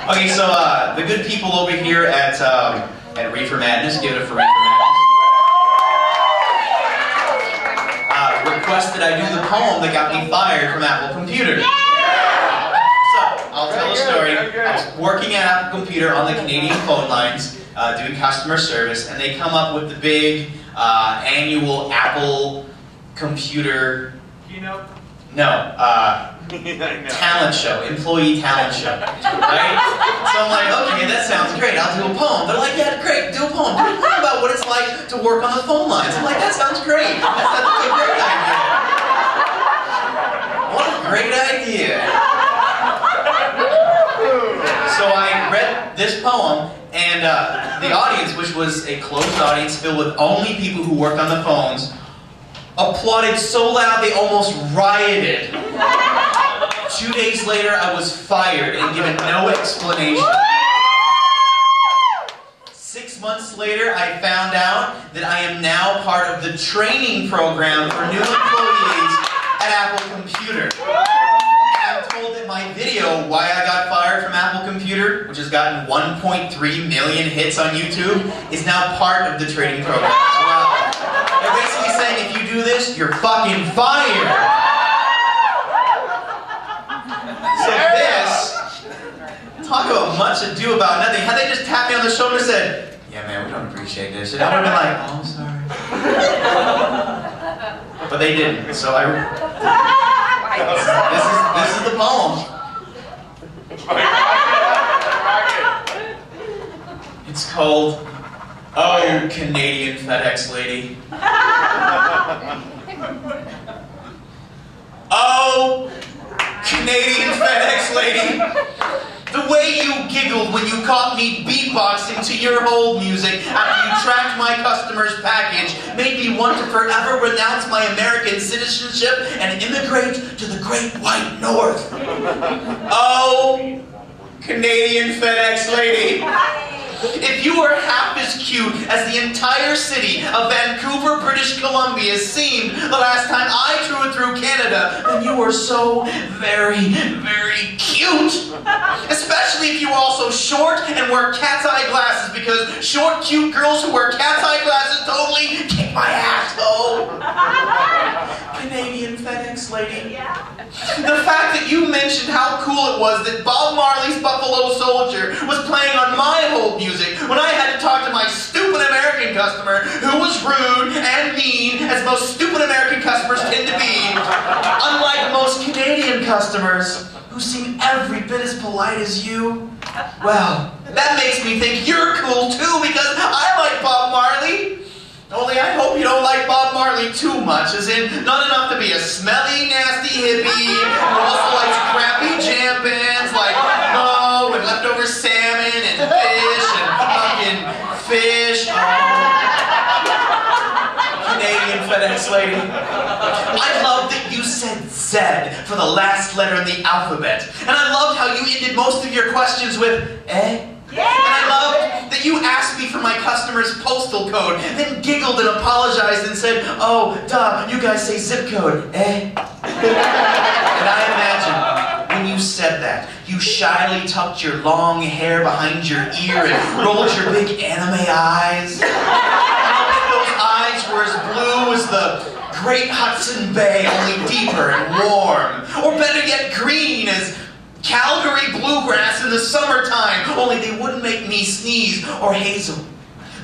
Okay, so the good people over here at Reefer Madness, give it up for Reefer Madness. Requested I do the poem that got me fired from Apple Computer. So, I'll tell a story. I was working at Apple Computer on the Canadian phone lines, doing customer service, and they come up with the big annual Apple Computer... Keynote? No, talent show, employee talent show, right? So I'm like, okay, that sounds great, I'll do a poem. They're like, yeah, great, do a poem. Do a poem about what it's like to work on the phone lines. I'm like, that sounds great. That's a great idea. What a great idea. So I read this poem, and the audience, which was a closed audience filled with only people who worked on the phones, applauded so loud they almost rioted. 2 days later, I was fired and given no explanation. 6 months later, I found out that I am now part of the training program for new employees at Apple Computer. I'm told that my video, Why I Got Fired from Apple Computer, which has gotten 1.3 million hits on YouTube, is now part of the training program as well. They're basically saying, if you do this, you're fucking fired. So this, talk about much ado about nothing. Had they just tapped me on the shoulder and said, yeah man, we don't appreciate this, and I would have been like, oh, I'm sorry. But they didn't, so this is the poem. It's called, Oh, Canadian FedEx Lady. Oh, Canadian FedEx Lady. The way you giggled when you caught me beatboxing to your hold music after you tracked my customer's package made me want to forever renounce my American citizenship and immigrate to the great white north. Oh, Canadian FedEx Lady. If you were half as cute as the entire city of Vancouver, British Columbia seemed the last time I through Canada, then you were so very, very cute. Especially if you were also short and wear cat's eye glasses, because short, cute girls who wear cat's eye glasses totally kick my ass, though. Canadian FedEx Lady. Yeah. The fact that you mentioned how cool it was that Bob Marley's Buffalo Soldier was playing on my hold music when I had to talk to my stupid American customer who was rude and mean, as most stupid American customers tend to be, unlike most Canadian customers who seem every bit as polite as you. Well, that makes me think you're cool too, because I like Bob Marley. Only I hope you don't like Bob Marley too much, as in not enough to be a smelly, nasty hippie who also likes crappy jam bands like Mo and leftover salmon and fish and fucking fish. Oh. Canadian FedEx Lady. I love that you said Z for the last letter in the alphabet. And I loved how you ended most of your questions with eh. Yeah. And I loved that you asked me for my customer's postal code, then giggled and apologized and said, oh, duh, you guys say zip code, eh? And I imagine when you said that, you shyly tucked your long hair behind your ear and rolled your big anime eyes. And I bet those eyes were as blue as the Great Hudson Bay, only deeper and warm. Or better yet, green as Calgary bluegrass in the summertime, only they wouldn't make me sneeze, or hazel.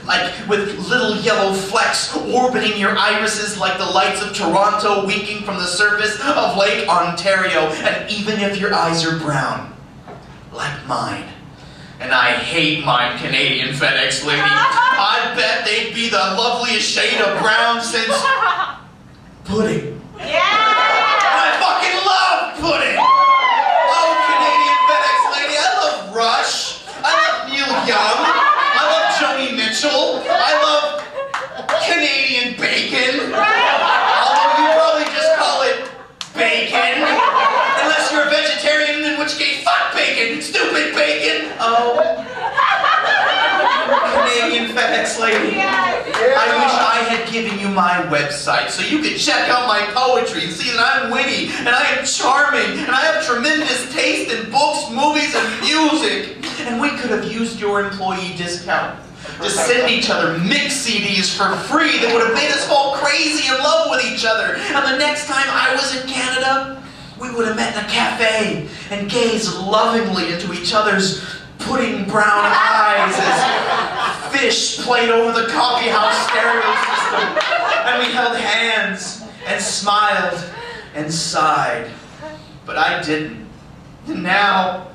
Like with little yellow flecks orbiting your irises like the lights of Toronto winking from the surface of Lake Ontario, and even if your eyes are brown, like mine. And I hate mine, Canadian FedEx Lady. I bet they'd be the loveliest shade of brown since pudding. Yeah! I fucking love pudding! Rush. I love Neil Young. I love Joni Mitchell. I love Canadian bacon. Although you probably just call it bacon. Unless you're a vegetarian, in which case, fuck bacon. Stupid bacon. Oh. Canadian FedEx Lady. I wish I had given giving you my website so you can check out my poetry and see that I'm witty and I am charming and I have tremendous taste in books, movies, and music. And we could have used your employee discount to send each other mix CDs for free that would have made us fall crazy in love with each other. And the next time I was in Canada, we would have met in a cafe and gazed lovingly into each other's pudding brown eyes as fish played over the coffee house stereo system. And we held hands and smiled and sighed. But I didn't. And now,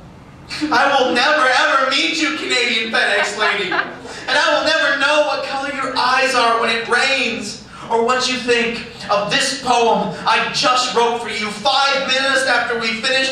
I will never ever meet you, Canadian FedEx lady. And I will never know what color your eyes are when it rains, or what you think of this poem I just wrote for you 5 minutes after we finished